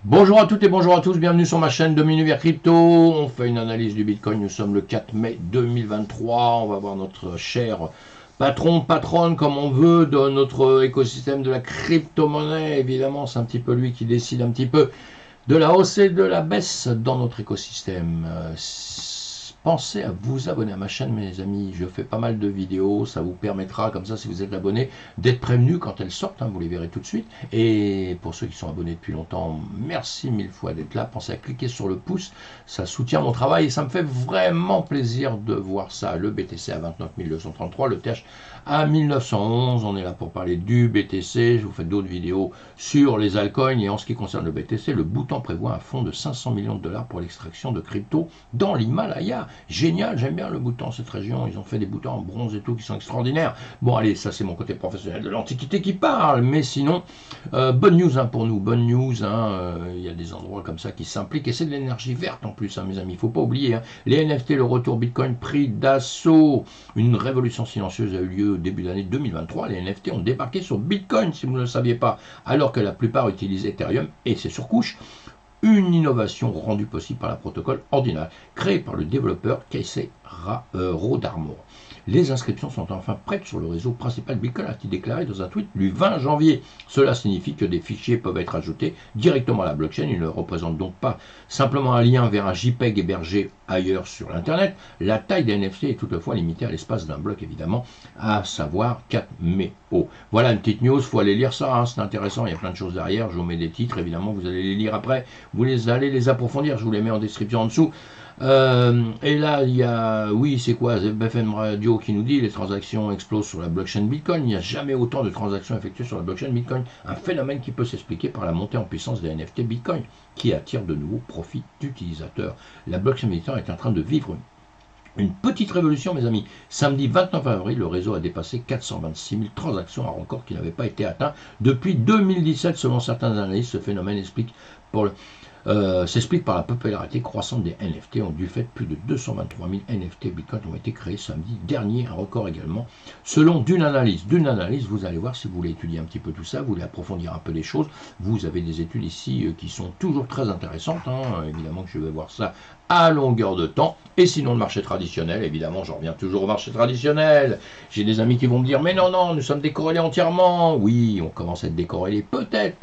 Bonjour à toutes et bonjour à tous, bienvenue sur ma chaîne de Univers Crypto. On fait une analyse du Bitcoin, nous sommes le 4 mai 2023. On va voir notre cher patronne comme on veut de notre écosystème de la crypto-monnaie. Évidemment, c'est un petit peu lui qui décide un petit peu de la hausse et de la baisse dans notre écosystème. Pensez à vous abonner à ma chaîne, mes amis. Je fais pas mal de vidéos. Ça vous permettra, comme ça, si vous êtes abonné, d'être prévenu quand elles sortent. Vous les verrez tout de suite. Et pour ceux qui sont abonnés depuis longtemps, merci mille fois d'être là. Pensez à cliquer sur le pouce. Ça soutient mon travail et ça me fait vraiment plaisir de voir ça. Le BTC à 29 233, le TH à 1911. On est là pour parler du BTC. Je vous fais d'autres vidéos sur les altcoins. Et en ce qui concerne le BTC, le Bhoutan prévoit un fonds de 500 millions de dollars pour l'extraction de crypto dans l'Himalaya. Génial, j'aime bien le Bhoutan, cette région. Ils ont fait des boutons en bronze et tout qui sont extraordinaires. Bon, allez, ça c'est mon côté professionnel de l'Antiquité qui parle. Mais sinon, bonne news pour nous. Bonne news. Il y a des endroits comme ça qui s'impliquent. Et c'est de l'énergie verte en plus, mes amis. Il ne faut pas oublier. Les NFT, le retour Bitcoin pris d'assaut. Une révolution silencieuse a eu lieu au début d'année 2023. Les NFT ont débarqué sur Bitcoin, si vous ne le saviez pas, alors que la plupart utilisent Ethereum et ses surcouches. Une innovation rendue possible par le protocole ordinal, créé par le développeur Casey Rodarmor. Les inscriptions sont enfin prêtes sur le réseau principal Bitcoin, a-t-il déclaré dans un tweet du 20 janvier. Cela signifie que des fichiers peuvent être ajoutés directement à la blockchain. Ils ne représentent donc pas simplement un lien vers un JPEG hébergé ailleurs sur l'internet. La taille des NFT est toutefois limitée à l'espace d'un bloc, évidemment, à savoir 4 méos. Voilà une petite news, il faut aller lire ça, c'est intéressant, il y a plein de choses derrière. Je vous mets des titres, évidemment, vous allez les lire après, vous allez les approfondir, je vous les mets en description en dessous. Et là, il y a, oui, c'est quoi, BFM Radio qui nous dit les transactions explosent sur la blockchain Bitcoin. Il n'y a jamais autant de transactions effectuées sur la blockchain Bitcoin. Un phénomène qui peut s'expliquer par la montée en puissance des NFT Bitcoin, qui attire de nouveaux profits d'utilisateurs. La blockchain Bitcoin est en train de vivre une petite révolution, mes amis. Samedi 29 avril, le réseau a dépassé 426 000 transactions, un record qui n'avait pas été atteint depuis 2017. Selon certains analystes, ce phénomène s'explique par la popularité croissante des NFT. Du fait, plus de 223 000 NFT Bitcoin ont été créés samedi dernier, un record également, selon d'une analyse. Vous allez voir, si vous voulez étudier un petit peu tout ça, vous voulez approfondir un peu les choses, vous avez des études ici qui sont toujours très intéressantes. Évidemment que je vais voir ça à longueur de temps. Et sinon, le marché traditionnel, évidemment, j'en reviens toujours au marché traditionnel. J'ai des amis qui vont me dire, mais non, nous sommes décorrélés entièrement. Oui, on commence à être décorrélés, peut-être,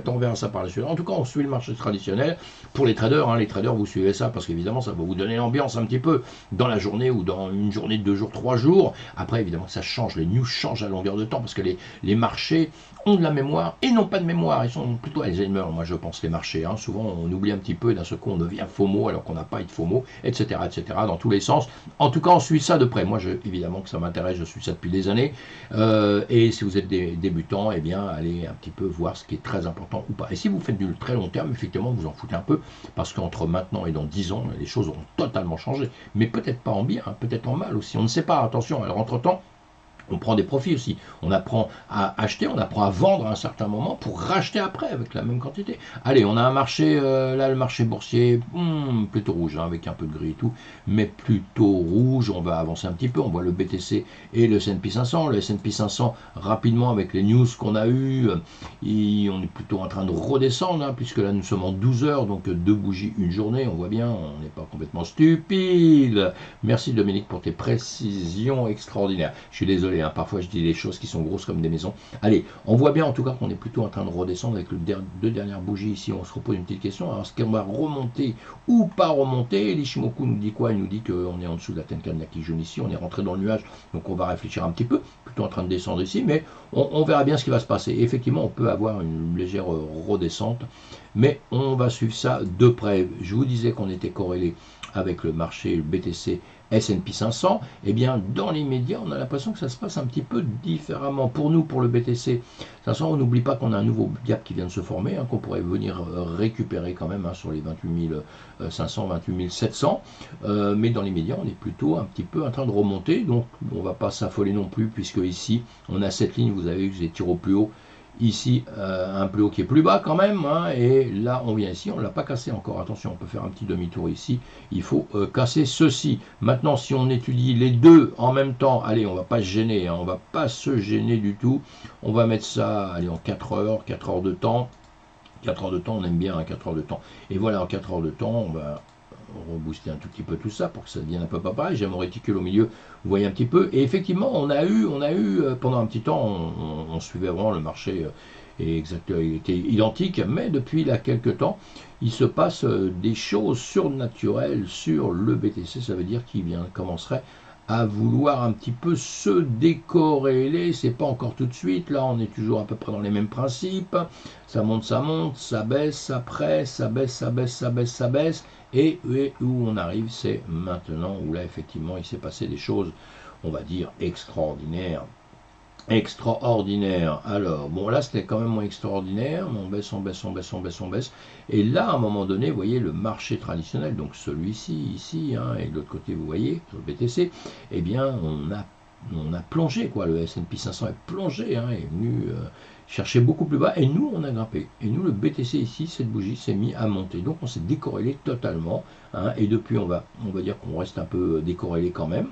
on verra ça par la suite. En tout cas, on suit le marché traditionnel. Pour les traders, vous suivez ça, parce qu'évidemment, ça va vous donner l'ambiance un petit peu dans la journée, ou dans une journée de 2 jours, 3 jours. Après, évidemment, ça change, les news changent à longueur de temps, parce que les marchés ont de la mémoire, et non pas de mémoire, ils sont plutôt Alzheimer, moi je pense, les marchés. Souvent, on oublie un petit peu, et d'un seul coup, on devient FOMO, alors qu'on n'a pas de FOMO, etc., dans tous les sens. En tout cas, on suit ça de près. Moi, évidemment que ça m'intéresse, je suis ça depuis des années. Et si vous êtes débutant, eh bien, allez un petit peu voir ce qui est très important ou pas. Et si vous faites du très long terme, effectivement, vous en foutez un peu, parce qu'entre maintenant et dans 10 ans, les choses auront totalement changé. Mais peut-être pas en bien, peut-être en mal aussi. On ne sait pas, attention. Alors, entre-temps, on prend des profits aussi. On apprend à acheter, on apprend à vendre à un certain moment pour racheter après avec la même quantité. Allez, on a un marché, là le marché boursier, plutôt rouge, avec un peu de gris et tout, mais plutôt rouge. On va avancer un petit peu. On voit le BTC et le S&P 500. Le S&P 500, rapidement, avec les news qu'on a eues, on est plutôt en train de redescendre, puisque là nous sommes en 12 heures, donc 2 bougies, une journée. On voit bien, on n'est pas complètement stupide. Merci Dominique pour tes précisions extraordinaires. Je suis désolé. Parfois je dis des choses qui sont grosses comme des maisons. Allez, on voit bien en tout cas qu'on est plutôt en train de redescendre avec les 2 dernières bougies ici. On se repose une petite question. Alors, est-ce qu'on va remonter ou pas remonter? L'Ishimoku nous dit quoi? Il nous dit qu'on est en dessous de la Tenkan qui jaune ici. On est rentré dans le nuage, donc on va réfléchir un petit peu. Plutôt en train de descendre ici, mais on verra bien ce qui va se passer. Et effectivement, on peut avoir une légère redescente, mais on va suivre ça de près. Je vous disais qu'on était corrélé avec le marché BTC S&P 500, eh bien dans l'immédiat, on a l'impression que ça se passe un petit peu différemment. Pour nous, pour le BTC 500, on n'oublie pas qu'on a un nouveau gap qui vient de se former, qu'on pourrait venir récupérer quand même sur les 28 500, 28 700. Mais dans l'immédiat, on est plutôt un petit peu en train de remonter, donc on ne va pas s'affoler non plus, puisque ici, on a cette ligne, vous avez vu que j'ai tiré au plus haut. Ici, un plus haut qui est plus bas quand même, et là, on vient ici, on ne l'a pas cassé encore. Attention, on peut faire un petit demi-tour ici. Il faut casser ceci. Maintenant, si on étudie les deux en même temps, allez, on ne va pas se gêner, on ne va pas se gêner du tout. On va mettre ça, allez, en 4 heures de temps. 4 heures de temps, on aime bien 4 heures de temps. Et voilà, en 4 heures de temps, on va rebooster un tout petit peu tout ça pour que ça devienne un peu pas pareil. J'ai mon réticule au milieu, vous voyez un petit peu. Et effectivement, on a eu pendant un petit temps, on suivait vraiment le marché exactement, il était identique, mais depuis là quelques temps, il se passe des choses surnaturelles sur le BTC. Ça veut dire qu'il commencerait à vouloir un petit peu se décorréler. C'est pas encore tout de suite, là on est toujours à peu près dans les mêmes principes, ça monte, ça baisse, après ça baisse, ça baisse, et où on arrive, c'est maintenant, où là effectivement il s'est passé des choses, on va dire, extraordinaires. Alors, bon là c'était quand même moins extraordinaire, mais on baisse. Et là, à un moment donné, vous voyez, le marché traditionnel, donc celui-ci, ici, hein, et de l'autre côté, vous voyez, sur le BTC, eh bien, on a plongé, quoi. Le S&P 500 est plongé, hein, est venu chercher beaucoup plus bas, et nous, on a grimpé. Et nous, le BTC ici, cette bougie s'est mis à monter. Donc, on s'est décorrélé totalement, hein, et depuis, on va dire qu'on reste un peu décorrélé quand même.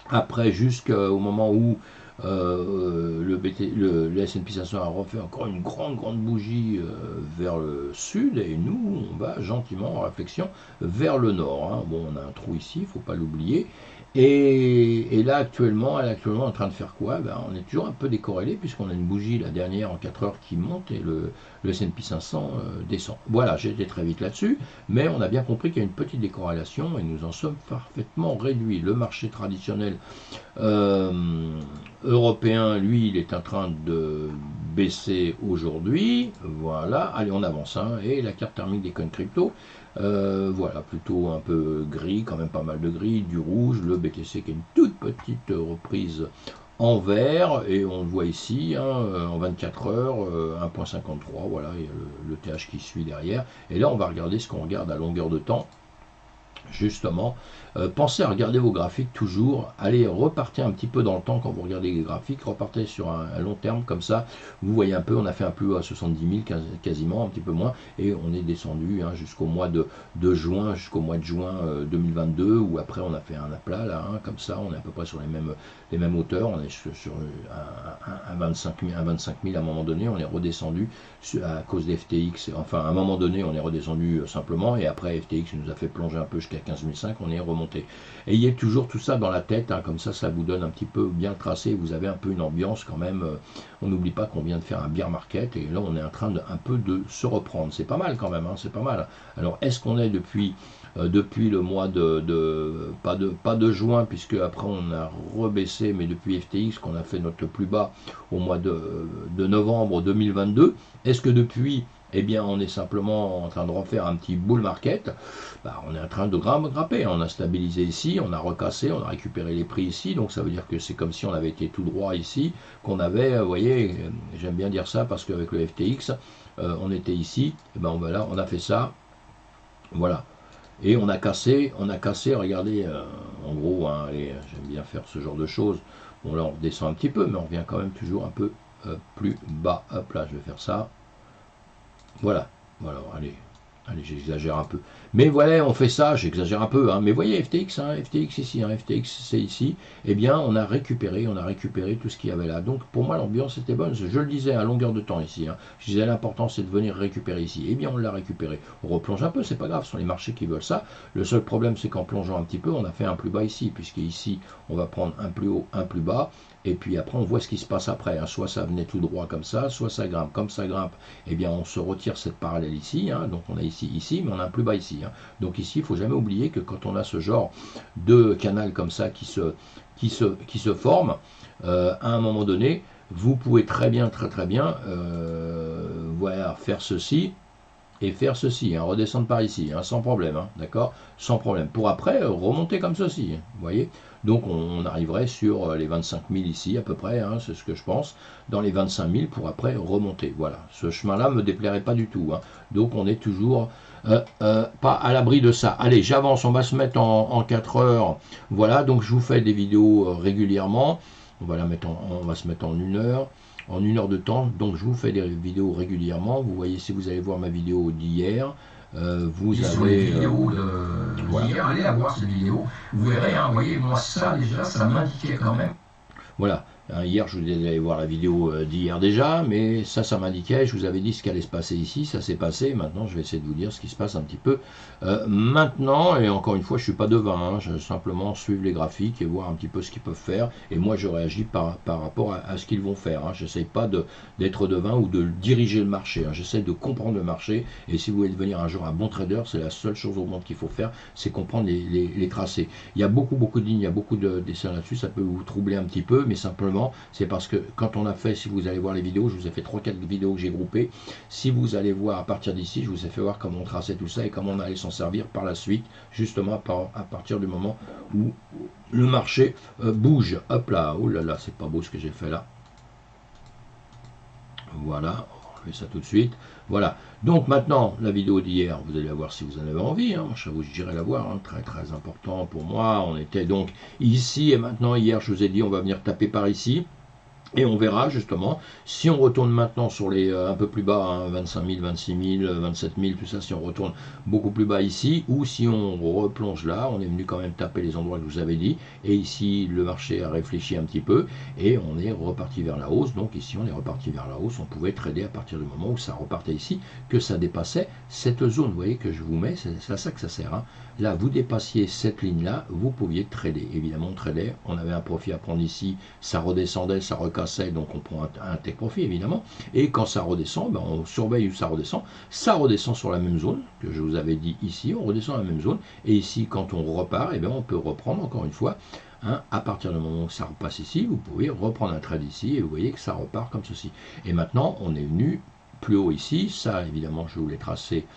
Après, jusqu'au moment où le S&P 500 a refait encore une grande bougie vers le sud, et nous, on va gentiment en réflexion vers le nord. Hein. Bon, on a un trou ici, il ne faut pas l'oublier. Et là, actuellement, elle est actuellement en train de faire quoi? Ben, on est toujours un peu décorrélé, puisqu'on a une bougie, la dernière, en 4 heures qui monte, et le S&P 500 descend. Voilà, j'ai été très vite là-dessus, mais on a bien compris qu'il y a une petite décorrélation, et nous en sommes parfaitement réduits. Le marché traditionnel européen, lui, il est en train de baisser aujourd'hui. Voilà, allez, on avance. Hein. Et la carte thermique des coins crypto, voilà, plutôt un peu gris, quand même pas mal de gris, du rouge, le BTC qui est une toute petite reprise en vert, et on le voit ici, hein, en 24 heures, 1.53, voilà, il y a le TH qui suit derrière. Et là, on va regarder ce qu'on regarde à longueur de temps. Justement, pensez à regarder vos graphiques toujours, allez repartir un petit peu dans le temps quand vous regardez les graphiques, repartez sur un long terme comme ça, vous voyez un peu, on a fait un plus haut à 70 000 quasiment, un petit peu moins, et on est descendu hein, jusqu'au mois de juin, 2022, où après on a fait un aplat là, hein, comme ça, on est à peu près sur les mêmes hauteurs, on est sur un 25 000 à un moment donné, on est redescendu à cause des FTX, enfin à un moment donné on est redescendu simplement, et après FTX nous a fait plonger un peu jusqu'à 15 500, on est remonté. Ayez toujours tout ça dans la tête, hein, comme ça vous donne un petit peu bien tracé, vous avez un peu une ambiance quand même, on n'oublie pas qu'on vient de faire un bear market, et là on est en train un peu de se reprendre, c'est pas mal quand même, hein, c'est pas mal. Alors est-ce qu'on est depuis le mois pas de juin, puisque après on a rebaissé, mais depuis FTX qu'on a fait notre plus bas au mois de novembre 2022, est-ce que depuis eh bien on est simplement en train de refaire un petit bull market, bah, on est en train de grimper, on a stabilisé ici, on a recassé, on a récupéré les prix ici, donc ça veut dire que c'est comme si on avait été tout droit ici, qu'on avait, vous voyez, j'aime bien dire ça parce qu'avec le FTX, on était ici, et ben voilà, on a fait ça, voilà, et on a cassé, regardez, en gros, hein, allez, j'aime bien faire ce genre de choses, bon là on descend un petit peu, mais on revient quand même toujours un peu plus bas, hop là, je vais faire ça, voilà, allez, j'exagère un peu. Mais voilà, on fait ça, j'exagère un peu, hein, mais voyez FTX, hein, FTX ici, hein, FTX c'est ici, eh bien on a récupéré tout ce qu'il y avait là. Donc pour moi l'ambiance était bonne, je le disais à longueur de temps ici, hein, je disais l'important c'est de venir récupérer ici. Eh bien on l'a récupéré, on replonge un peu, c'est pas grave, ce sont les marchés qui veulent ça. Le seul problème c'est qu'en plongeant un petit peu, on a fait un plus bas ici, puisque ici on va prendre un plus haut, un plus bas, et puis après on voit ce qui se passe après, hein. Soit ça venait tout droit comme ça, soit ça grimpe, comme ça grimpe, eh bien on se retire cette parallèle ici, hein. Donc on a ici, mais on a un plus bas ici, hein. Donc ici il ne faut jamais oublier que quand on a ce genre de canal comme ça qui se forme, à un moment donné, vous pouvez très bien voilà, faire ceci, et faire ceci, hein, redescendre par ici, hein, sans problème, hein, d'accord, sans problème, pour après remonter comme ceci, hein, vous voyez, donc on arriverait sur les 25 000 ici à peu près, hein, c'est ce que je pense, dans les 25 000 pour après remonter, voilà, ce chemin-là me déplairait pas du tout, hein, donc on est toujours pas à l'abri de ça. Allez, j'avance, on va se mettre en 4 heures, voilà, donc je vous fais des vidéos régulièrement, on va se mettre en 1 heure, en 1 heure de temps, donc je vous fais des vidéos régulièrement. Vous voyez, si vous allez voir ma vidéo d'hier, vous avez vidéos d'hier, allez la voir cette vidéo, vous verrez, hein, voyez, moi ça déjà, ça m'indiquait quand même. Voilà, Hier, je vous ai dit d'aller voir la vidéo d'hier déjà, mais ça m'indiquait, je vous avais dit ce qui allait se passer ici, ça s'est passé. Maintenant, je vais essayer de vous dire ce qui se passe un petit peu maintenant. Et encore une fois, je ne suis pas devin, hein, je vais simplement suivre les graphiques et voir un petit peu ce qu'ils peuvent faire. Et moi, je réagis par rapport à ce qu'ils vont faire. Hein. Je n'essaye pas d'être devin ou de diriger le marché. Hein. J'essaie de comprendre le marché. Et si vous voulez devenir un jour un bon trader, c'est la seule chose au monde qu'il faut faire, c'est comprendre les tracés. Il y a beaucoup de lignes, il y a beaucoup de dessins là-dessus, ça peut vous troubler un petit peu, mais simplement, c'est parce que quand on a fait, si vous allez voir les vidéos, je vous ai fait 3-4 vidéos que j'ai groupées. Si vous allez voir à partir d'ici, je vous ai fait voir comment on traçait tout ça et comment on allait s'en servir par la suite, justement à partir du moment où le marché bouge. Hop là, oh là là, c'est pas beau ce que j'ai fait là. Voilà, on fait ça tout de suite. Voilà, donc maintenant, la vidéo d'hier, vous allez la voir si vous en avez envie, hein. Je vous dirais la voir, hein. Très très important pour moi. On était donc ici et maintenant, hier, je vous ai dit, on va venir taper par ici. Et on verra justement, si on retourne maintenant sur les un peu plus bas, hein, 25 000, 26 000, 27 000, tout ça, si on retourne beaucoup plus bas ici, ou si on replonge là, on est venu quand même taper les endroits que je vous avais dit, et ici le marché a réfléchi un petit peu, et on est reparti vers la hausse, donc ici on est reparti vers la hausse, on pouvait trader à partir du moment où ça repartait ici, que ça dépassait cette zone, vous voyez que je vous mets, c'est à ça que ça sert, hein. Là, vous dépassiez cette ligne-là, vous pouviez trader. Évidemment, on tradait, on avait un profit à prendre ici, ça redescendait, ça recassait, donc on prend un take profit, évidemment. Et quand ça redescend, ben on surveille où ça redescend sur la même zone, que je vous avais dit ici, on redescend à la même zone. Et ici, quand on repart, eh bien, on peut reprendre encore une fois, hein, à partir du moment où ça repasse ici, vous pouvez reprendre un trade ici, et vous voyez que ça repart comme ceci. Et maintenant, on est venu plus haut ici, ça évidemment je vous l'ai tracé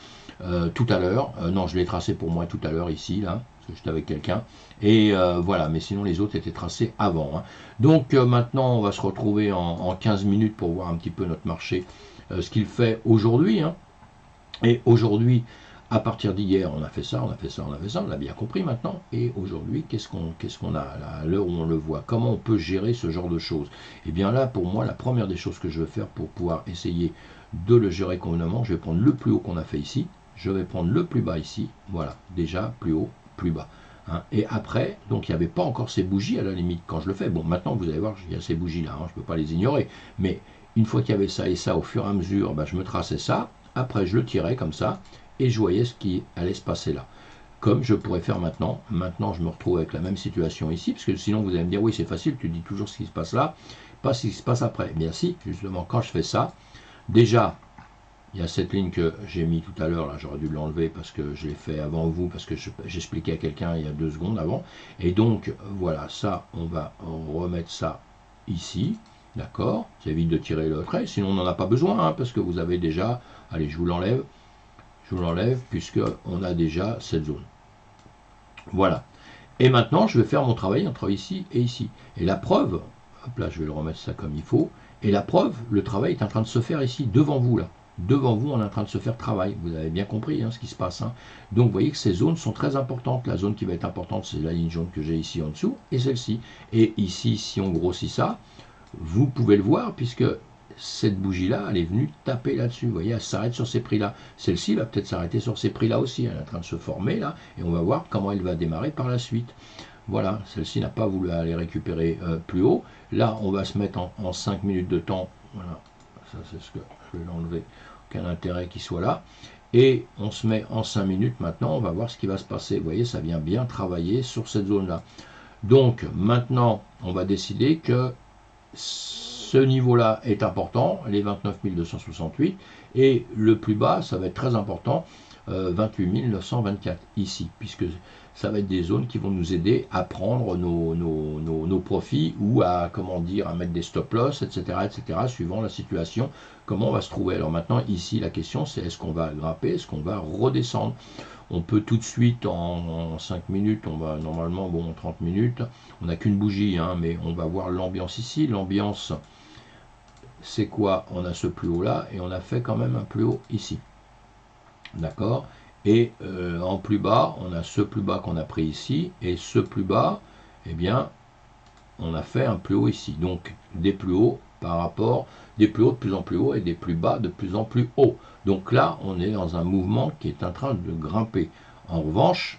tout à l'heure, non je l'ai tracé pour moi tout à l'heure ici, là, parce que j'étais avec quelqu'un, et voilà, mais sinon les autres étaient tracés avant, hein. Donc maintenant on va se retrouver en 15 minutes pour voir un petit peu notre marché, ce qu'il fait aujourd'hui, hein. Et aujourd'hui, à partir d'hier, on a fait ça, on a fait ça, on a fait ça, on l'a bien compris maintenant. Et aujourd'hui, qu'est-ce qu'on a à l'heure où on le voit? Comment on peut gérer ce genre de choses? Et bien là, pour moi, la première des choses que je veux faire pour pouvoir essayer de le gérer convenablement, je vais prendre le plus haut qu'on a fait ici, je vais prendre le plus bas ici, voilà, déjà plus haut, plus bas. Hein. Et après, donc il n'y avait pas encore ces bougies à la limite quand je le fais. Bon, maintenant vous allez voir, il y a ces bougies là, hein, je ne peux pas les ignorer. Mais une fois qu'il y avait ça et ça, au fur et à mesure, ben, je me traçais ça. Après, je le tirais comme ça et je voyais ce qui allait se passer là. Comme je pourrais faire maintenant. Maintenant, je me retrouve avec la même situation ici, parce que sinon, vous allez me dire, oui, c'est facile, tu dis toujours ce qui se passe là, pas ce qui se passe après. Bien si, justement, quand je fais ça, déjà, il y a cette ligne que j'ai mis tout à l'heure, là, j'aurais dû l'enlever parce que je l'ai fait avant vous, parce que j'expliquais à quelqu'un il y a 2 secondes avant. Et donc, voilà, ça, on va remettre ça ici. D'accord, ça évite de tirer le trait, sinon on n'en a pas besoin, hein, parce que vous avez déjà, allez, je vous l'enlève, puisque on a déjà cette zone. Voilà. Et maintenant, je vais faire mon travail entre ici et ici. Et la preuve, hop là, je vais le remettre ça comme il faut, et la preuve, le travail est en train de se faire ici, devant vous, là. Devant vous, on est en train de se faire travail. Vous avez bien compris, hein, ce qui se passe, hein. Donc, vous voyez que ces zones sont très importantes. La zone qui va être importante, c'est la ligne jaune que j'ai ici en dessous, et celle-ci. Et ici, si on grossit ça, vous pouvez le voir, puisque cette bougie-là, elle est venue taper là-dessus. Vous voyez, elle s'arrête sur ces prix-là. Celle-ci va peut-être s'arrêter sur ces prix-là aussi. Elle est en train de se former, là, et on va voir comment elle va démarrer par la suite. Voilà, celle-ci n'a pas voulu aller récupérer plus haut. Là, on va se mettre en 5 minutes de temps. Voilà, ça c'est ce que je vais l'enlever. Aucun intérêt qu'il soit là. Et on se met en 5 minutes maintenant. On va voir ce qui va se passer. Vous voyez, ça vient bien travailler sur cette zone-là. Donc, maintenant, on va décider que ce niveau-là est important, les 29 268, et le plus bas, ça va être très important, 28 924 ici, puisque ça va être des zones qui vont nous aider à prendre nos profits ou à, comment dire, à mettre des stop-loss, etc., suivant la situation, comment on va se trouver. Alors maintenant, ici, la question, c'est est-ce qu'on va grimper, est-ce qu'on va redescendre? On peut tout de suite, en 5 minutes, on va normalement, bon, 30 minutes, on n'a qu'une bougie, hein, mais on va voir l'ambiance ici. L'ambiance, c'est quoi? On a ce plus haut là, et on a fait quand même un plus haut ici. D'accord? Et en plus bas, on a ce plus bas qu'on a pris ici, et ce plus bas, eh bien, on a fait un plus haut ici. Donc, des plus hauts par rapport, des plus hauts de plus en plus haut, et des plus bas de plus en plus haut. Donc là, on est dans un mouvement qui est en train de grimper. En revanche,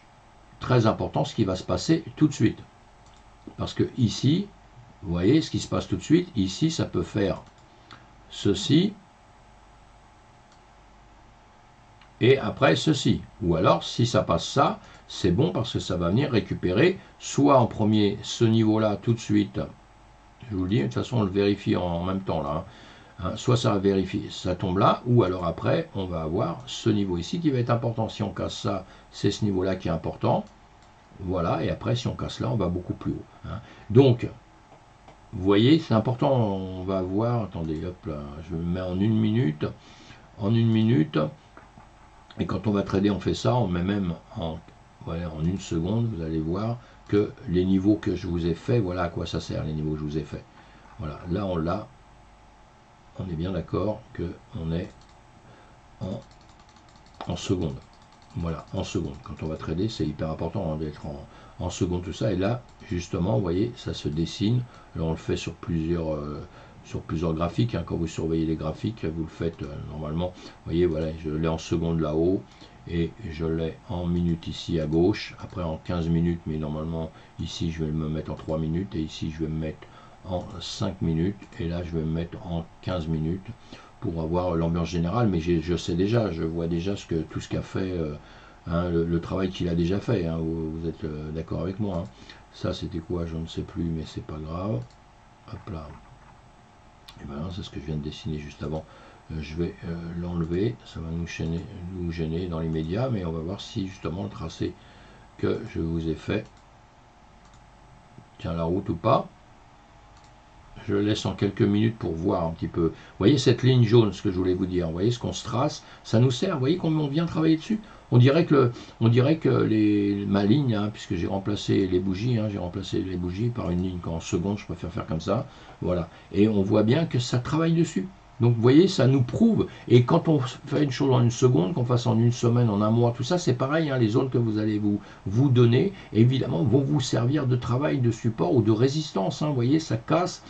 très important, ce qui va se passer tout de suite. Parce que ici, Vous voyez ce qui se passe tout de suite. Ici, ça peut faire ceci. Et après, ceci. Ou alors, si ça passe ça, c'est bon parce que ça va venir récupérer soit en premier ce niveau-là tout de suite. Je vous le dis, de toute façon, on le vérifie en même temps là. Soit ça vérifie, ça tombe là, ou alors après, on va avoir ce niveau ici qui va être important. Si on casse ça, c'est ce niveau-là qui est important. Voilà, et après, si on casse là, on va beaucoup plus haut. Donc, vous voyez, c'est important, on va voir, attendez, hop là, je me mets en 1 minute, et quand on va trader, on fait ça, on met même en 1 seconde, vous allez voir que les niveaux que je vous ai fait, voilà à quoi ça sert, les niveaux que je vous ai fait. Voilà, là on l'a, on est bien d'accord qu'on est en seconde. Voilà, en seconde. Quand on va trader, c'est hyper important d'être en seconde, tout ça. Et là, justement, vous voyez, ça se dessine. Là, on le fait sur plusieurs graphiques. Quand vous surveillez les graphiques, vous le faites normalement. Vous voyez, voilà, je l'ai en seconde là-haut. Et je l'ai en minutes ici à gauche. Après, en 15 minutes. Mais normalement, ici, je vais me mettre en 3 minutes. Et ici, je vais me mettre en 5 minutes. Et là, je vais me mettre en 15 minutes. Pour avoir l'ambiance générale, mais je sais déjà, je vois déjà tout ce qu'a fait, le travail qu'il a déjà fait, vous êtes d'accord avec moi. Ça c'était quoi, je ne sais plus, mais c'est pas grave. Hop là. Et bien c'est ce que je viens de dessiner juste avant. Je vais l'enlever, ça va nous gêner dans les médias, mais on va voir si justement le tracé que je vous ai fait tient la route ou pas. Je laisse en quelques minutes pour voir un petit peu. Vous voyez cette ligne jaune, ce que je voulais vous dire. Vous voyez ce qu'on se trace, ça nous sert. Vous voyez qu'on vient travailler dessus. On dirait que ma ligne, puisque j'ai remplacé les bougies, j'ai remplacé les bougies par une ligne qu'en seconde, je préfère faire comme ça. Voilà. Et on voit bien que ça travaille dessus. Donc vous voyez, ça nous prouve. Et quand on fait une chose en 1 seconde, qu'on fasse en 1 semaine, en 1 mois, tout ça, c'est pareil. Les zones que vous allez vous donner, évidemment, vont vous servir de travail, de support ou de résistance. Vous voyez, ça casse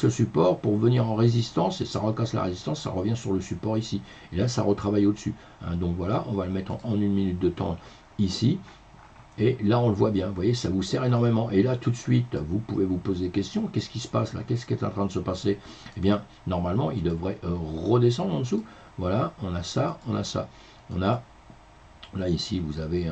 le support pour venir en résistance et ça recasse la résistance, ça revient sur le support ici. Et là, ça retravaille au-dessus. Donc voilà, on va le mettre en 1 minute de temps ici. Et là, on le voit bien, vous voyez, ça vous sert énormément. Et là, tout de suite, vous pouvez vous poser des questions. Qu'est-ce qui se passe là? Qu'est-ce qui est en train de se passer? Eh bien, normalement, il devrait redescendre en dessous. Voilà, on a ça, on a ça. On a, là, ici, vous avez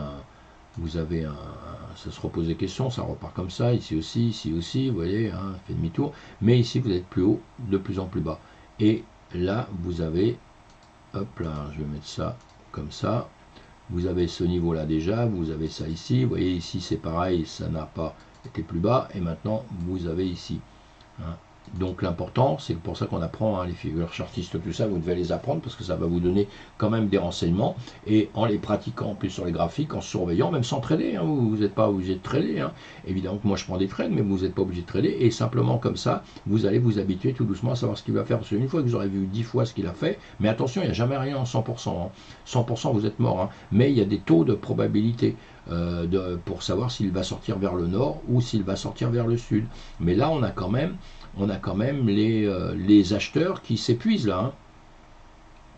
ça se repose des questions, ça repart comme ça, ici aussi, vous voyez, fait demi-tour. Mais ici, vous êtes plus haut, de plus en plus bas. Et là, vous avez, hop là, je vais mettre ça comme ça. Vous avez ce niveau-là déjà, vous avez ça ici. Vous voyez, ici, c'est pareil, ça n'a pas été plus bas. Et maintenant, vous avez ici. Donc l'important, c'est pour ça qu'on apprend les figures chartistes, tout ça, vous devez les apprendre parce que ça va vous donner quand même des renseignements. Et en les pratiquant en plus sur les graphiques, en surveillant, même sans trader, vous n'êtes pas obligé de trader. Évidemment que moi je prends des trades, mais vous n'êtes pas obligé de trader. Et simplement comme ça, vous allez vous habituer tout doucement à savoir ce qu'il va faire. Parce qu'une fois que vous aurez vu 10 fois ce qu'il a fait, mais attention, il n'y a jamais rien en 100%. 100% vous êtes mort. Mais il y a des taux de probabilité pour savoir s'il va sortir vers le nord ou s'il va sortir vers le sud. Mais là, on a quand même les acheteurs qui s'épuisent là.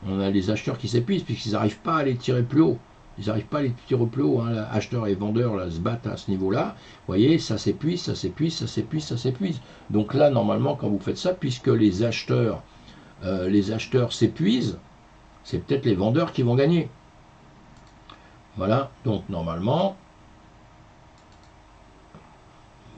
On a les acheteurs qui s'épuisent puisqu'ils n'arrivent pas à les tirer plus haut. Ils n'arrivent pas à les tirer plus haut. Acheteurs et vendeurs là, se battent à ce niveau-là. Vous voyez, ça s'épuise, ça s'épuise, ça s'épuise, ça s'épuise. Donc là, normalement, quand vous faites ça, puisque les acheteurs s'épuisent, c'est peut-être les vendeurs qui vont gagner. Voilà, donc normalement,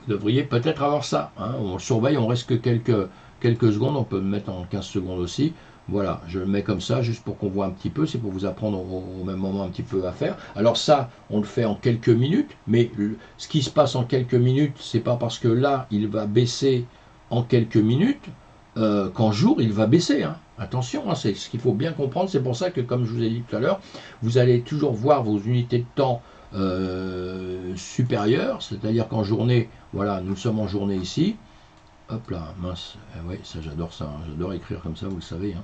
vous devriez peut-être avoir ça. On le surveille, on reste que quelques secondes, on peut le mettre en 15 secondes aussi. Voilà, je le mets comme ça, juste pour qu'on voit un petit peu, c'est pour vous apprendre au même moment un petit peu à faire. Alors ça, on le fait en quelques minutes, mais ce qui se passe en quelques minutes, c'est pas parce que là, il va baisser en quelques minutes, qu'en jour, il va baisser. Attention, c'est ce qu'il faut bien comprendre, c'est pour ça que, comme je vous ai dit tout à l'heure, vous allez toujours voir vos unités de temps supérieures, c'est-à-dire qu'en journée, voilà, nous sommes en journée ici, hop là, mince, ouais, ça j'adore ça, j'adore écrire comme ça, vous le savez,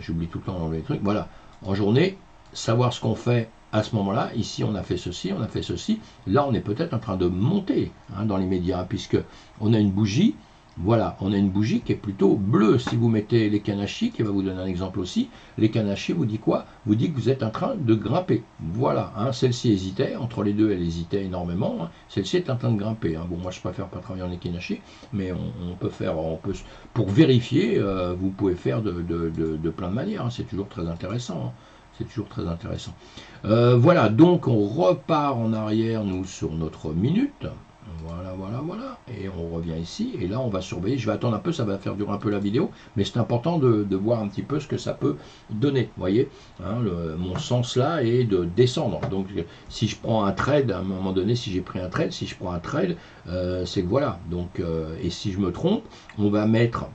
j'oublie tout le temps les trucs, voilà, en journée, savoir ce qu'on fait à ce moment-là, ici on a fait ceci, on a fait ceci, là on est peut-être en train de monter dans les médias, puisque on a une bougie, Voilà, on a une bougie qui est plutôt bleue. Si vous mettez les Kanashi, qui va vous donner un exemple aussi, les Kanashi vous dit quoi? Vous dit que vous êtes en train de grimper. Voilà, hein, celle-ci hésitait, entre les deux elle hésitait énormément, hein. Celle-ci est en train de grimper, hein. Bon, moi je préfère pas travailler en Ekinashi, mais on peut faire, pour vérifier, vous pouvez faire de plein de manières, hein. C'est toujours très intéressant, hein. C'est toujours très intéressant. Voilà, donc on repart en arrière, nous, sur notre minute. Voilà, voilà, voilà. Et on revient ici. Et là, on va surveiller. Je vais attendre un peu, ça va faire durer un peu la vidéo. Mais c'est important de voir un petit peu ce que ça peut donner. Vous voyez, hein, mon sens là est de descendre. Donc, si je prends un trade, à un moment donné, si j'ai pris un trade, si je prends un trade, c'est que voilà. Donc, et si je me trompe, on va mettre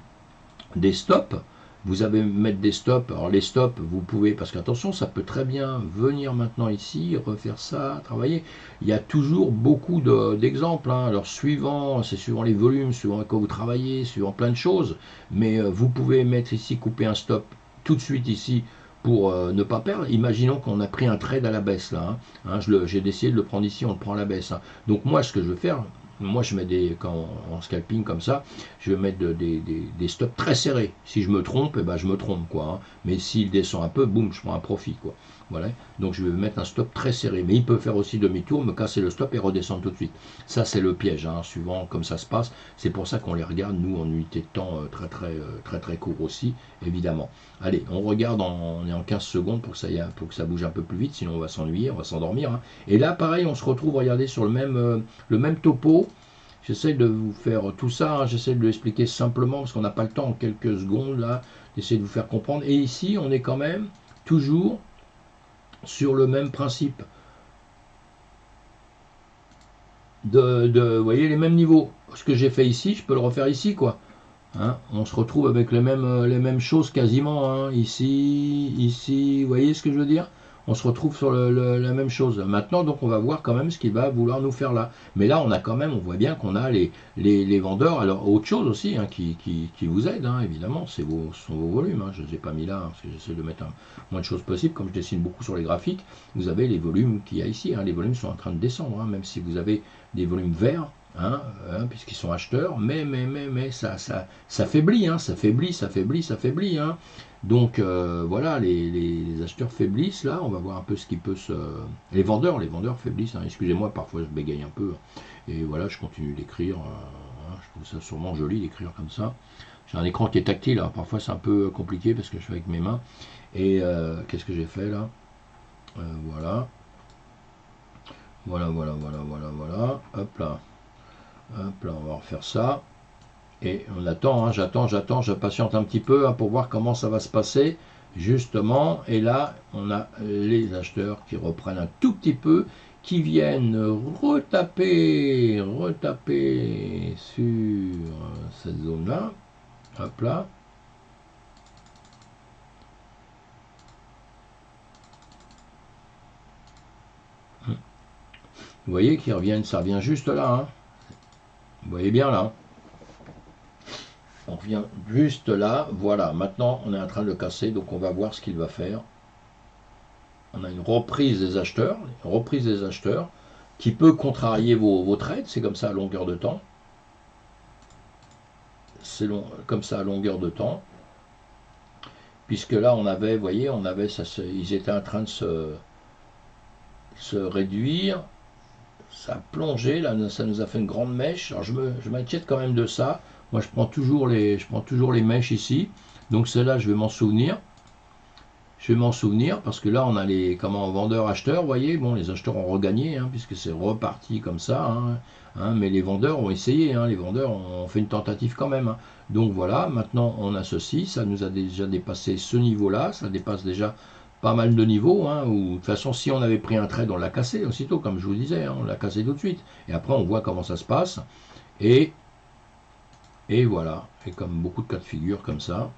des stops. Vous avez mettre des stops. Alors les stops, vous pouvez, parce qu'attention, ça peut très bien venir maintenant ici, refaire ça, travailler. Il y a toujours beaucoup d'exemples, hein. Alors suivant, c'est suivant les volumes, suivant quand vous travaillez, suivant plein de choses. Mais vous pouvez mettre ici, couper un stop tout de suite ici pour ne pas perdre. Imaginons qu'on a pris un trade à la baisse là, hein. J'ai décidé de le prendre ici, on le prend à la baisse, hein. Donc moi, ce que je veux faire, moi je mets en scalping comme ça, je vais mettre des stops très serrés. Si je me trompe, eh ben, je me trompe, quoi, hein. Mais s'il descend un peu, boum, je prends un profit, quoi. Voilà. Donc je vais mettre un stop très serré. Mais il peut faire aussi demi-tour, me casser le stop et redescendre tout de suite. Ça c'est le piège, hein, suivant comme ça se passe. C'est pour ça qu'on les regarde, nous, en unité de temps très court aussi, évidemment. Allez, on regarde, on est en 15 secondes pour que ça bouge un peu plus vite, sinon on va s'ennuyer, on va s'endormir, hein. Et là, pareil, on se retrouve, regardez, sur le même topo. J'essaie de vous faire tout ça, hein, j'essaie de l'expliquer simplement parce qu'on n'a pas le temps en quelques secondes là, d'essayer de vous faire comprendre. Et ici, on est quand même toujours sur le même principe vous voyez, les mêmes niveaux. Ce que j'ai fait ici, je peux le refaire ici, quoi. Hein, on se retrouve avec les mêmes choses quasiment, hein, ici, vous voyez ce que je veux dire? On se retrouve sur la même chose. Maintenant, donc, on va voir quand même ce qu'il va vouloir nous faire là. Mais là, on a quand même, on voit bien qu'on a les vendeurs. Alors, autre chose aussi, hein, qui vous aide, hein, évidemment, ce sont vos volumes, hein. Je ne les ai pas mis là, hein, parce que j'essaie de mettre moins de choses possible. Comme je dessine beaucoup sur les graphiques, vous avez les volumes qu'il y a ici, hein. Les volumes sont en train de descendre, hein, même si vous avez des volumes verts. Hein, puisqu'ils sont acheteurs, mais ça faiblit, hein, ça faiblit, hein. Donc voilà, les acheteurs faiblissent là, on va voir un peu ce qui peut se... Les vendeurs faiblissent, hein. Excusez-moi, parfois je bégaye un peu, et voilà, je continue d'écrire, hein, je trouve ça sûrement joli d'écrire comme ça. J'ai un écran qui est tactile, alors parfois c'est un peu compliqué parce que je fais avec mes mains, et qu'est-ce que j'ai fait là? Voilà, hop là. Hop là, on va refaire ça. Et on attend, hein, j'attends, je patiente un petit peu, hein, pour voir comment ça va se passer, justement. Et là, on a les acheteurs qui reprennent un tout petit peu, qui viennent retaper sur cette zone-là. Hop là. Vous voyez qu'ils reviennent, ça revient juste là, hein. Vous voyez bien là. On revient juste là. Voilà, maintenant on est en train de le casser, donc on va voir ce qu'il va faire. On a une reprise des acheteurs, qui peut contrarier vos trades, c'est comme ça à longueur de temps. C'est comme ça à longueur de temps. Puisque là on avait, vous voyez, ils étaient en train de se réduire. Ça a plongé, là ça nous a fait une grande mèche. Alors je m'inquiète quand même de ça. Moi je prends toujours les mèches ici. Donc celle-là je vais m'en souvenir. Parce que là on a les vendeurs acheteurs, vous voyez, bon les acheteurs ont regagné, hein, puisque c'est reparti comme ça, hein, mais les vendeurs ont essayé, hein, les vendeurs ont fait une tentative quand même, hein. Donc voilà, maintenant on a ceci, ça nous a déjà dépassé ce niveau-là, ça dépasse déjà pas mal de niveaux, hein, où de toute façon si on avait pris un trade on l'a cassé aussitôt, comme je vous disais, hein, on l'a cassé tout de suite, et après on voit comment ça se passe, et voilà, et comme beaucoup de cas de figure comme ça.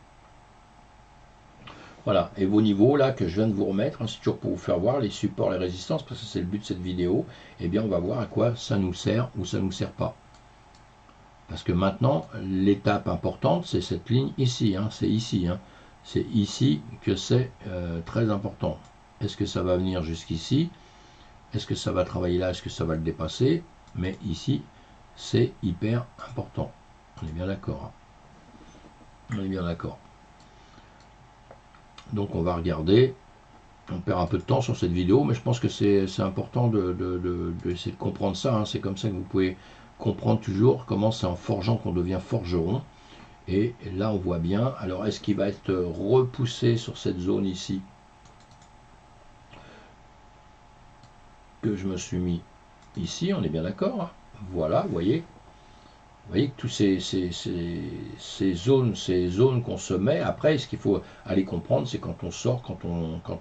Voilà, et vos niveaux là que je viens de vous remettre, hein, c'est toujours pour vous faire voir les supports, les résistances, parce que c'est le but de cette vidéo, et bien on va voir à quoi ça nous sert ou ça ne nous sert pas. Parce que maintenant, l'étape importante, c'est cette ligne ici, hein, c'est ici, hein. C'est ici que c'est très important. Est-ce que ça va venir jusqu'ici? Est-ce que ça va travailler là? Est-ce que ça va le dépasser? Mais ici, c'est hyper important. On est bien d'accord. On est bien d'accord. Donc on va regarder. On perd un peu de temps sur cette vidéo, mais je pense que c'est important d'essayer de comprendre ça. Hein. C'est comme ça que vous pouvez comprendre toujours comment c'est en forgeant qu'on devient forgeron. Et là, on voit bien. Alors, est-ce qu'il va être repoussé sur cette zone ici que je me suis mis ici? On est bien d'accord. Hein. Voilà, vous voyez. Vous voyez que toutes ces zones qu'on se met, après, ce qu'il faut aller comprendre, c'est quand on sort, quand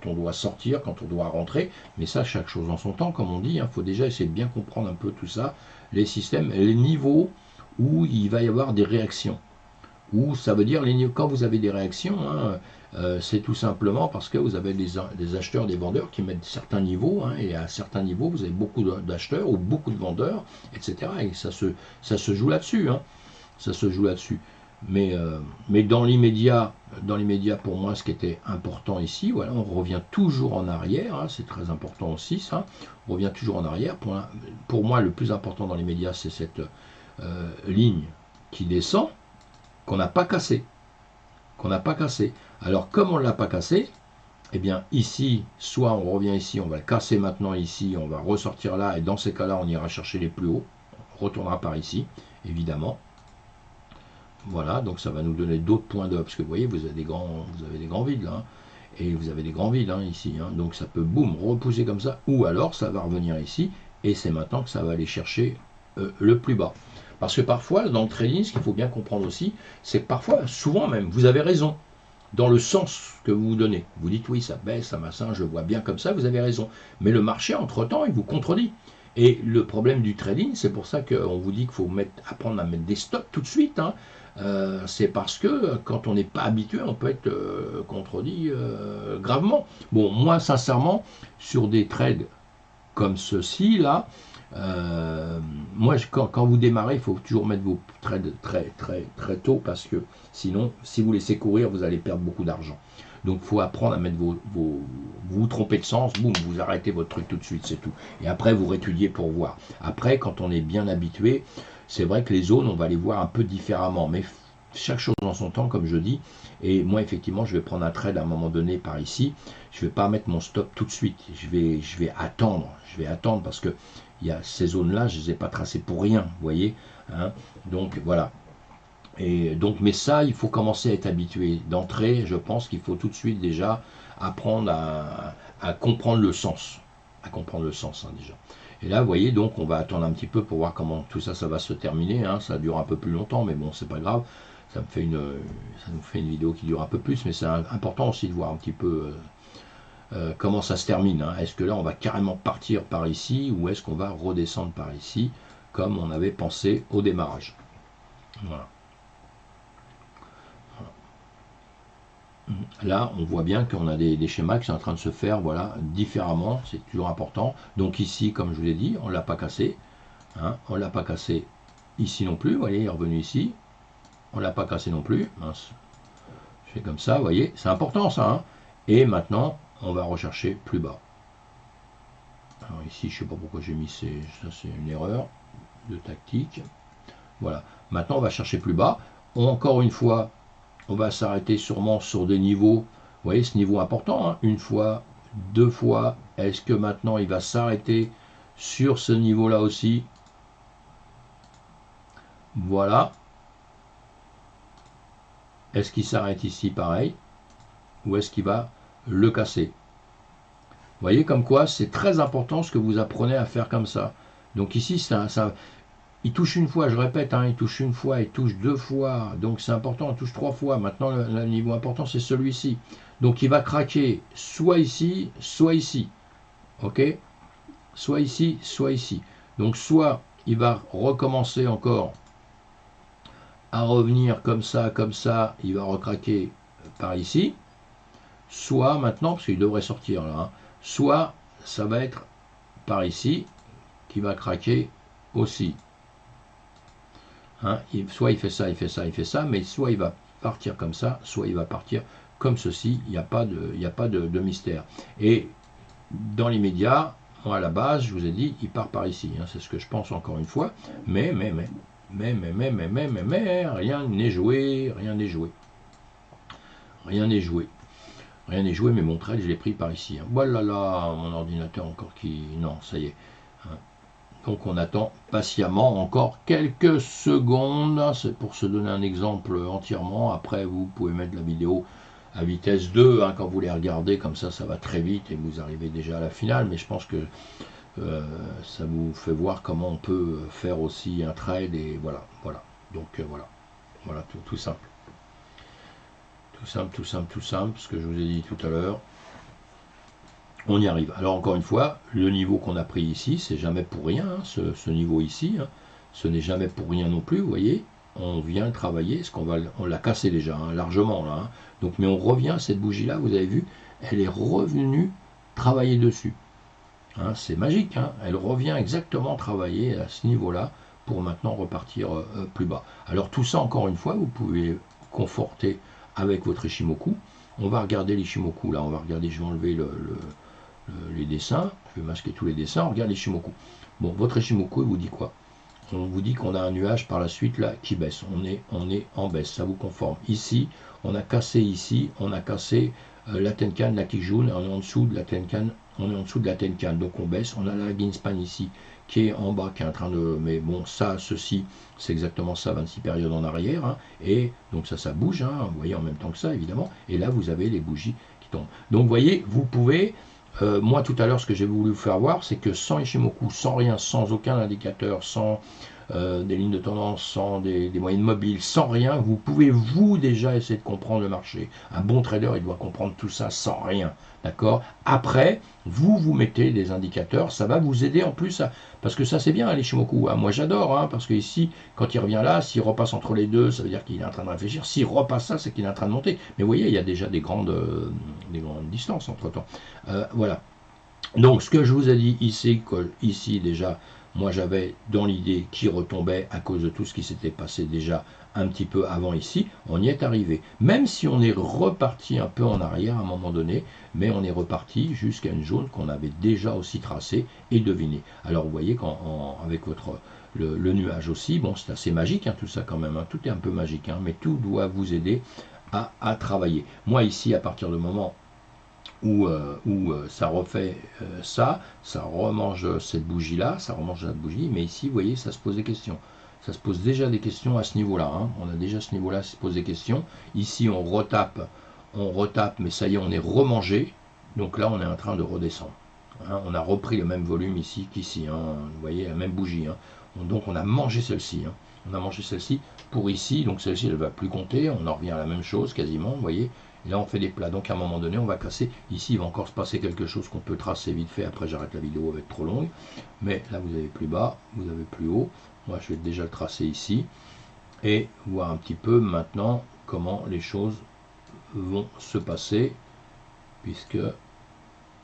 on doit sortir, quand on doit rentrer. Mais ça, chaque chose en son temps, comme on dit. Il faut déjà essayer de bien comprendre un peu tout ça, les systèmes, les niveaux où il va y avoir des réactions. Ou ça veut dire, quand vous avez des réactions, hein, c'est tout simplement parce que vous avez des acheteurs, des vendeurs qui mettent certains niveaux, hein, et à certains niveaux, vous avez beaucoup d'acheteurs ou beaucoup de vendeurs, etc. Et ça se joue là-dessus. Hein. Ça se joue là-dessus. Mais dans l'immédiat, pour moi, ce qui était important ici, voilà, on revient toujours en arrière, hein, c'est très important aussi, ça. On revient toujours en arrière. Pour moi, le plus important dans l'immédiat, c'est cette ligne qui descend, qu'on n'a pas cassé. Alors, comme on ne l'a pas cassé, eh bien, ici, soit on revient ici, on va le casser maintenant ici, on va ressortir là, et dans ces cas-là, on ira chercher les plus hauts. On retournera par ici, évidemment. Voilà, donc ça va nous donner d'autres points de... Parce que vous voyez, vous avez des grands vides, là. Hein, et vous avez des grands vides, hein, ici. Hein, donc ça peut, boum, repousser comme ça. Ou alors, ça va revenir ici, et c'est maintenant que ça va aller chercher le plus bas. Parce que parfois, dans le trading, ce qu'il faut bien comprendre aussi, c'est que parfois, souvent même, vous avez raison dans le sens que vous vous donnez. Vous dites, oui, ça baisse, ça massin, je vois bien comme ça, vous avez raison. Mais le marché, entre-temps, il vous contredit. Et le problème du trading, c'est pour ça qu'on vous dit qu'il faut apprendre à mettre des stops tout de suite. Hein. C'est parce que quand on n'est pas habitué, on peut être contredit gravement. Bon, moi, sincèrement, sur des trades comme ceci, là, moi, quand vous démarrez, il faut toujours mettre vos trades très tôt parce que sinon, si vous laissez courir, vous allez perdre beaucoup d'argent. Donc, il faut apprendre à mettre vous vous trompez de sens, boum, vous arrêtez votre truc tout de suite, c'est tout. Et après, vous réétudiez pour voir. Après, quand on est bien habitué, c'est vrai que les zones, on va les voir un peu différemment, mais chaque chose en son temps, comme je dis. Et moi, effectivement, je vais prendre un trade à un moment donné par ici. Je ne vais pas mettre mon stop tout de suite. Je vais attendre. Parce que il y a ces zones-là, je ne les ai pas tracées pour rien, vous voyez. Hein, donc, voilà. Et donc, mais ça, il faut commencer à être habitué. D'entrée, je pense qu'il faut tout de suite déjà apprendre à comprendre le sens. À comprendre le sens, hein, déjà. Et là, vous voyez, donc, on va attendre un petit peu pour voir comment tout ça, ça va se terminer. Hein. Ça dure un peu plus longtemps, mais bon, c'est pas grave. Ça nous fait une vidéo qui dure un peu plus, mais c'est important aussi de voir un petit peu comment ça se termine. Hein. Est-ce que là, on va carrément partir par ici, ou est-ce qu'on va redescendre par ici, comme on avait pensé au démarrage. Voilà. Là, on voit bien qu'on a des schémas qui sont en train de se faire, voilà, différemment. C'est toujours important. Donc ici, comme je vous l'ai dit, on ne l'a pas cassé. Hein, on ne l'a pas cassé ici non plus. Vous voyez, il est revenu ici. On ne l'a pas cassé non plus. Mince. Je fais comme ça, vous voyez. C'est important, ça. Hein. Et maintenant, on va rechercher plus bas. Alors ici, je ne sais pas pourquoi j'ai mis ça, c'est une erreur de tactique. Voilà. Maintenant, on va chercher plus bas. Encore une fois, on va s'arrêter sûrement sur des niveaux. Vous voyez, ce niveau important. Hein, une fois, deux fois. Est-ce que maintenant, il va s'arrêter sur ce niveau-là aussi? Voilà. Est-ce qu'il s'arrête ici pareil? Ou est-ce qu'il va le casser? Vous voyez comme quoi c'est très important ce que vous apprenez à faire comme ça. Donc ici, il touche une fois, je répète, hein, il touche une fois, il touche deux fois. Donc c'est important, il touche trois fois. Maintenant, le niveau important, c'est celui-ci. Donc il va craquer soit ici, soit ici. OK? Soit ici, soit ici. Donc soit il va recommencer encore à revenir comme ça, il va recraquer par ici, soit maintenant, parce qu'il devrait sortir là, hein, soit ça va être par ici, qui va craquer aussi. Hein, soit il fait ça, il fait ça, il fait ça, mais soit il va partir comme ça, soit il va partir comme ceci, il n'y a pas de mystère. Et dans l'immédiat, moi à la base, je vous ai dit, il part par ici, hein, c'est ce que je pense encore une fois, mais, rien n'est joué, rien n'est joué. Rien n'est joué. Rien n'est joué, mais mon trade, je l'ai pris par ici. Hein. Voilà, là, mon ordinateur encore qui... Non, ça y est. Hein. Donc on attend patiemment encore quelques secondes. C'est pour se donner un exemple entièrement. Après, vous pouvez mettre la vidéo à vitesse 2 hein, quand vous les regardez. Comme ça va très vite et vous arrivez déjà à la finale. Mais je pense que ça vous fait voir comment on peut faire aussi un trade. Et voilà. Donc voilà, tout simple. Tout simple, ce que je vous ai dit tout à l'heure. On y arrive. Alors encore une fois, le niveau qu'on a pris ici, c'est jamais pour rien, hein, ce niveau ici. Hein, ce n'est jamais pour rien non plus, vous voyez. On vient travailler, on l'a cassé déjà, hein, largement là. Hein. Donc, mais on revient, cette bougie-là, vous avez vu, elle est revenue travailler dessus. Hein, c'est magique, hein, elle revient exactement travailler à ce niveau-là pour maintenant repartir plus bas. Alors tout ça, encore une fois, vous pouvez conforter avec votre Ishimoku. On va regarder l'Ishimoku là, on va regarder, je vais enlever les dessins, je vais masquer tous les dessins, on regarde l'Ishimoku. Bon, votre Ishimoku, il vous dit quoi? On vous dit qu'on a un nuage par la suite là qui baisse, on est en baisse, ça vous conforme. Ici, on a cassé ici, on a cassé la Tenkan, la Kijun, on est en dessous de la Tenkan, donc on baisse, on a la Ginspan ici, qui est en bas, qui est en train de... Mais bon, ceci, c'est exactement ça, 26 périodes en arrière, hein, et donc ça bouge, hein, vous voyez, en même temps que ça, évidemment, et là, vous avez les bougies qui tombent. Donc, vous voyez, vous pouvez... moi, tout à l'heure, ce que j'ai voulu vous faire voir, c'est que sans Ishimoku, sans rien, sans aucun indicateur, sans des lignes de tendance, sans des moyennes mobiles, sans rien, vous pouvez, vous, déjà essayer de comprendre le marché. Un bon trader, il doit comprendre tout ça sans rien. D'accord? Après, vous mettez des indicateurs, ça va vous aider en plus, parce que ça c'est bien l'Ishimoku, hein. Moi j'adore, hein, parce que ici, quand il revient là, s'il repasse entre les deux, ça veut dire qu'il est en train de réfléchir, s'il repasse ça, c'est qu'il est en train de monter. Mais vous voyez, il y a déjà des grandes distances entre temps. Voilà. Donc ce que je vous ai dit ici, déjà, moi j'avais dans l'idée qui retombait à cause de tout ce qui s'était passé déjà un petit peu avant ici, on y est arrivé. Même si on est reparti un peu en arrière à un moment donné, mais on est reparti jusqu'à une zone qu'on avait déjà aussi tracée et devinée. Alors vous voyez qu'avec le nuage aussi, bon c'est assez magique hein, tout ça quand même, hein, tout est un peu magique, hein, mais tout doit vous aider à travailler. Moi ici, à partir du moment où ça refait ça remange cette bougie-là, ça remange la bougie, mais ici, vous voyez, ça se pose des questions. Ça se pose déjà des questions à ce niveau-là. Hein. On a déjà ce niveau-là, ça se pose des questions. Ici, on retape, mais ça y est, on est remangé. Donc là, on est en train de redescendre. Hein. On a repris le même volume ici qu'ici. Hein. Vous voyez, la même bougie. Hein. Donc on a mangé celle-ci. Hein. On a mangé celle-ci pour ici. Donc celle-ci, elle ne va plus compter. On en revient à la même chose quasiment, vous voyez. Et là, on fait des plats. Donc, à un moment donné, on va casser. Ici, il va encore se passer quelque chose qu'on peut tracer vite fait. Après, j'arrête la vidéo, elle va être trop longue. Mais là, vous avez plus bas, vous avez plus haut. Moi, je vais déjà le tracer ici. Et voir un petit peu maintenant comment les choses vont se passer. Puisque,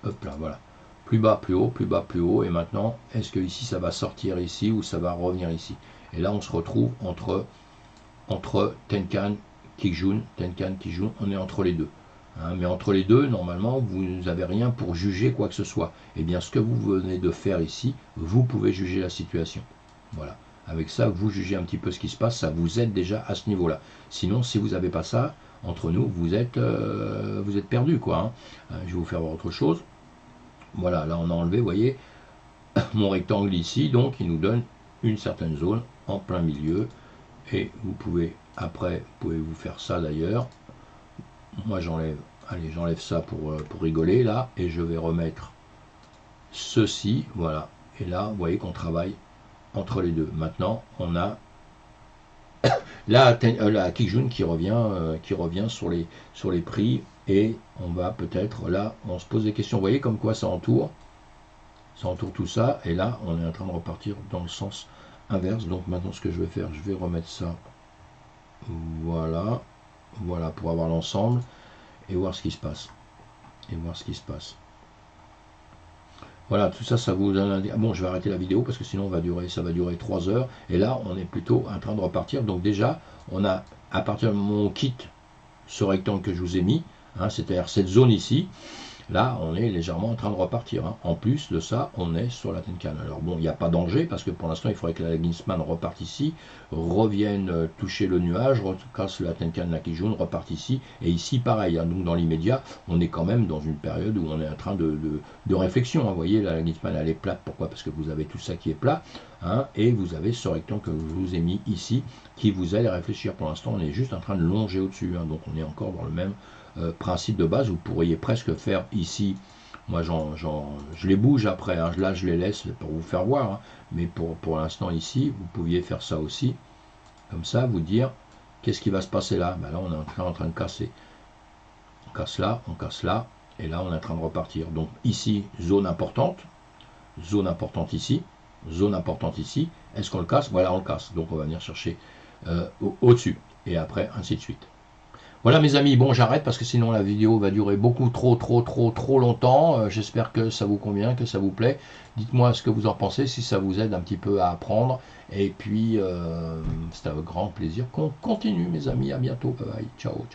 hop là, voilà. Plus bas, plus haut, plus bas, plus haut. Et maintenant, est-ce que ici, ça va sortir ici ou ça va revenir ici? Et là, on se retrouve entre Tenkan, Kijun, Tenkan, Kijun, on est entre les deux. Hein, mais entre les deux, normalement, vous n'avez rien pour juger quoi que ce soit. Et bien, ce que vous venez de faire ici, vous pouvez juger la situation. Voilà. Avec ça, vous jugez un petit peu ce qui se passe, ça vous aide déjà à ce niveau-là. Sinon, si vous n'avez pas ça, entre nous, vous êtes perdu, quoi. Hein. Je vais vous faire voir autre chose. Voilà, là, on a enlevé, vous voyez, mon rectangle ici, donc, il nous donne une certaine zone en plein milieu. Et vous pouvez... Après, vous pouvez vous faire ça d'ailleurs. Moi, j'enlève ça pour rigoler, là. Et je vais remettre ceci, voilà. Et là, vous voyez qu'on travaille entre les deux. Maintenant, on a la Kijun qui revient sur les prix. Et on va peut-être, là, on se pose des questions. Vous voyez comme quoi ça entoure tout ça. Et là, on est en train de repartir dans le sens inverse. Donc maintenant, ce que je vais faire, je vais remettre ça. Voilà, pour avoir l'ensemble et voir ce qui se passe. Voilà, tout ça, ça vous donne un... Bon, je vais arrêter la vidéo parce que sinon ça va durer 3 heures. Et là, on est plutôt en train de repartir. Donc déjà, on a, à partir du moment où on quitte ce rectangle que je vous ai mis, hein, c'est-à-dire cette zone ici, Là, on est légèrement en train de repartir. Hein. En plus de ça, on est sur la Tenkan. Alors bon, il n'y a pas danger parce que pour l'instant, il faudrait que la Ginsman reparte ici, revienne toucher le nuage, casse la Tenkan Nakijun, reparte ici. Et ici, pareil. Hein. Donc dans l'immédiat, on est quand même dans une période où on est en train de réflexion. Hein. Vous voyez, la Ginsman, elle est plate. Pourquoi? Parce que vous avez tout ça qui est plat. Hein, et vous avez ce rectangle que je vous ai mis ici qui vous aide à réfléchir. Pour l'instant, on est juste en train de longer au-dessus. Hein. Donc on est encore dans le même principe de base. Vous pourriez presque faire ici, moi je les bouge après, hein. Là je les laisse pour vous faire voir, hein. Mais pour l'instant ici, vous pouviez faire ça aussi, comme ça, vous dire, qu'est-ce qui va se passer là? Ben là on est en train de casser. On casse là, et là on est en train de repartir. Donc ici, zone importante ici, zone importante ici. Est-ce qu'on le casse? Voilà, on le casse. Donc on va venir chercher au-dessus, et après, ainsi de suite. Voilà mes amis, bon j'arrête parce que sinon la vidéo va durer beaucoup trop longtemps. J'espère que ça vous convient, que ça vous plaît. Dites-moi ce que vous en pensez, si ça vous aide un petit peu à apprendre. Et puis c'est un grand plaisir qu'on continue mes amis, à bientôt, bye bye, ciao.